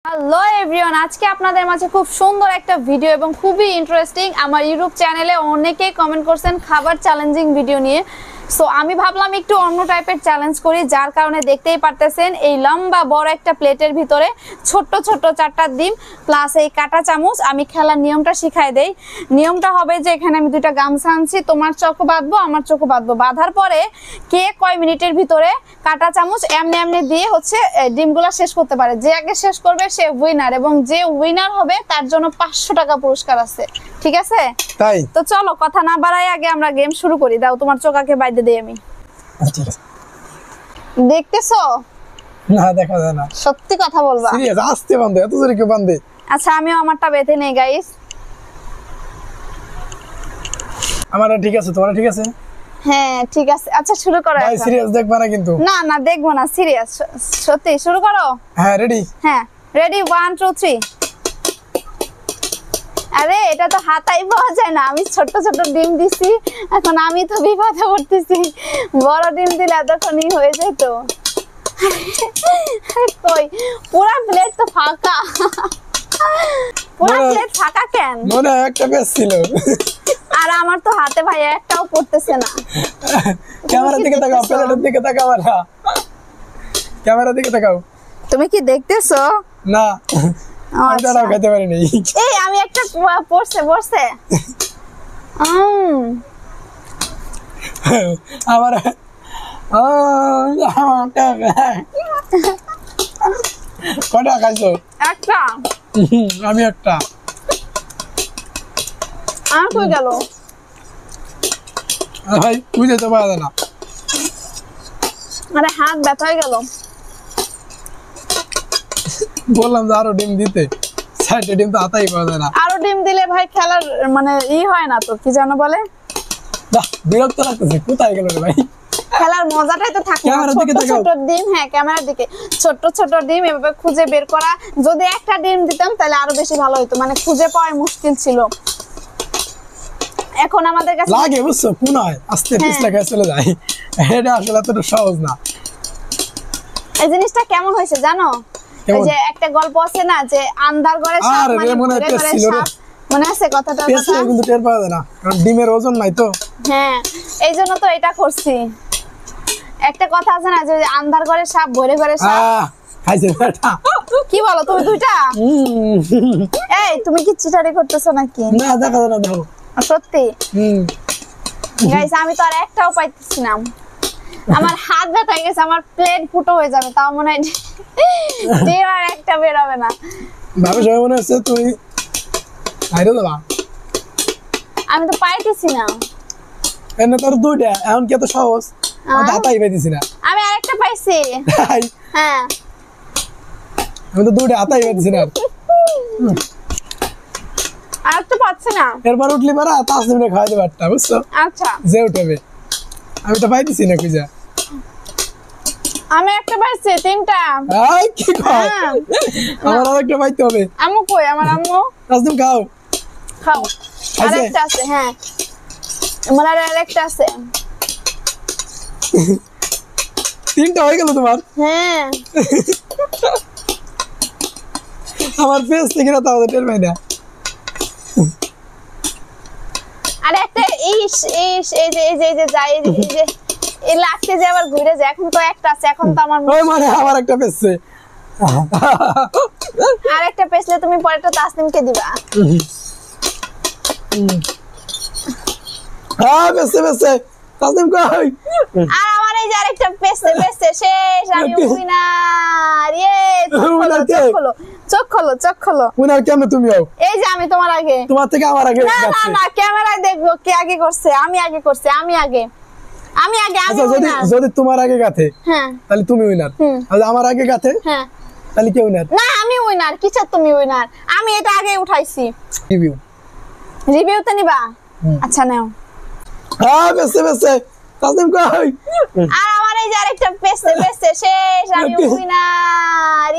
Hello everyone, আজকে আপনাদের মাঝে খুব সুন্দর একটা ভিডিও এবং খুবই ইন্টারেস্টিং। আমার ইউটিউব চ্যানেলে অনেকেই কমেন্ট করছেন খাবার চ্যালেঞ্জিং ভিডিও নিয়ে। সো আমি ভাবলাম একটু অন্য টাইপের চ্যালেঞ্জ করি, যার কারণে দেখতেই পারতেছেন এই লম্বা বড় একটা প্লেটের ভিতরে ছোট্ট ছোট্ট 4টা ডিম প্লাস এই কাঁটা চামচ। আমি খেলার নিয়মটা শিখাই দেই। নিয়মটা হবে যে এখানে আমি 2টা গামছা আনছি, তোমার চোখও বাঁধবো আমার চোখও বাঁধবো। বাঁধার পরে কে কয় মিনিটের ভিতরে কাঁটা চামচ এমনি এমনি দিয়ে ডিমগুলা শেষ করতে পারে, যে আগে শেষ করবে সে উইনার, এবং যে উইনার হবে তার জন্য 500 টাকা পুরস্কার আছে। ঠিক আছে? তাই তো চলো কথা না বাড়াই আগে আমরা গেম শুরু করি। দাও তোমার চোখাকে বাইরে দেই আমি। ঠিক আছে। দেখতেছো? না দেখা যায় না। সত্যি কথা বলবা? সিরিয়াস? আস্তে বাঁধে, এত জোরে কেউ বাঁধে? আচ্ছা আমিও আমারটা বেঁধে নেই গাইস। আমারটা ঠিক আছে, তোমারটা ঠিক আছে? হ্যাঁ ঠিক আছে। আচ্ছা শুরু করো। ভাই সিরিয়াস দেখবা না কিন্তু? না না দেখবো না, সিরিয়াস সত্যি। শুরু করো। হ্যাঁ রেডি। হ্যাঁ রেডি, 1 2 3। আরে এটা তো হাতাই পাওয়া যায় না, আমি ছোট ছোট ডিম দিছি, এখন আমি তো বিপদে পড়তেছি। বড় ডিম দিলে এতক্ষণই হয়ে যেত। কই পুরা প্লেট তো ফাঁকা। পুরা প্লেট ফাঁকা কেন? মনে একটা বেশ ছিল। আর আমার তো হাতে ভাই একটাও পড়তেছে না। ক্যামেরার দিকে তাকাও, প্লেটের দিকে তাকাও না। ক্যামেরার দিকে তাকাও। তুমি কি দেখতেছো? না আমি আচ্ছা। দাঁড়াও, খেতে পারিনি। এই আমি একটা পড়ছে। আমার কটা খাইছো? একটা। আমি একটা। আর কই গেল? ভাই বুঝে তো পারা যায় না। আরে হাত ব্যথা হয়ে গেল। বললাম যে আরো ডিম দিতে, 4টে ডিম তো হাতাই পাওয়া যায় না। আরো ডিম দিলে ভাই খেলার মানে হয় না, তো কি জানো বলে? বাহ বিরক্ত লাগতেছে, কোথায় গেল রে ভাই? খেলার মজাটাই তো থাকে। ক্যামেরার দিকে ছোট তাকাও। ছোট ডিম, হ্যাঁ ক্যামেরার দিকে, ছোট ছোট ডিম এভাবে খুঁজে বের করা। যদি একটা ডিম দিতাম তাহলে আরো বেশি ভালো হতো, মানে খুঁজে পাওয়া মুশকিল ছিল। এখন আমাদের কাছে লাগে বুঝছো, কোনায় আস্তে পিছলা খেয়ে চলে যায়। এটা আসলে এতটা সহজ না। এই জিনিসটা কেমন হয়েছে জানো? এই যে একটা গল্প আছে না, যে আন্ধার ঘরে সাপ, আরে মানে মনে হয় ঘুরে ঘুরে ছিল রে। সাপ। মনে আছে কথাটা? পেছলা কিন্তু টের পাওয়া যায় না, কারণ ডিমের ওজন নাই তো। হ্যাঁ এই জন্য তো এটা করছি। একটা কথা আছে না, যে আন্ধার ঘরে সাপ ঘরে ঘরে সাপ। খাইছে বেটা। কি বলো তুমি? 2টা? এই তুমি কি চিটারি করতেছো নাকি? না দেখা যায় না, দেখো। সত্যি গাইস, আমি তো আর একটাও পাইতেছি না। আমার হাত ব্যথা হয়ে গেছে, আমার প্লেট ফুটো হয়ে যাবে। তাও মনে হয় ডিম আর একটা বের হবে না। ভাবে সবাই মনে হচ্ছে তুমি হাইরে দেবা। আমি তো পাইতেছি না। এনে তোর 2টা, এখন কি এত সহজ? হাতাই পাইতেছি না। আমি আরেকটা পাইছি। তাই? হ্যাঁ আমি তো 2টা হাতাই পাইতেছি না। আরেকটা পাচ্ছি না। এরপর উঠলি পারা তাসলিমরে খাওয়াই দেবে একটা, বুঝছো? আচ্ছা যে উঠবে। আমি তো পাইতেছি না খুঁজা। আমি একটা পাইছি, 3টা। আই কি কয়? হ্যাঁ। আমার আরেকটা পাইতে হবে। আম্মু কই? আমার আম্মু। তাসলিম খাও। খাও। আছে? আরেকটা আছে। হ্যাঁ আমার আরেকটা আছে। 3টা হয়ে গেল তোমার। হ্যাঁ আমার ফেস থেকে না তাহলে টের পাই না। আর একটা এই যে যাই, এই যে এই লাগতে যে আবার ঘুরে যায়। এখন তো একটা আছে, এখন তো আমার ওই মানে আমার একটা পেছে। আর একটা পেছলে তুমি পরেরটা তাসনিমকে দিবা। হ্যাঁ পেছে তাসলিম কই? আর আমার এই যে আরেকটা পেছলে শেষ। আমি উইনার। চোখ খোলো। উনার কেমনে তুমি হও? এই যে আমি তোমার আগে। তোমার থেকে আমার আগে না না যাচ্ছে। না, ক্যামেরায় দেখবো কে আগে করছে। আমি আগে করছি, আমি আগে। আচ্ছা যদি তোমার আগে গাথে হ্যাঁ তাহলে তুমি উইনার, আর আমার আগে গাথে হ্যাঁ তাহলে কে উইনার? না আমি উইনার। কিসের তুমি উইনার? আমি এটা আগে উঠাইছি। রিভিউতে নিবা? আচ্ছা নাও। হ্যাঁ পেছে তাসলিম কই? আর আমার এই যে আরেকটা পেছে শেষ। আমি উইনার।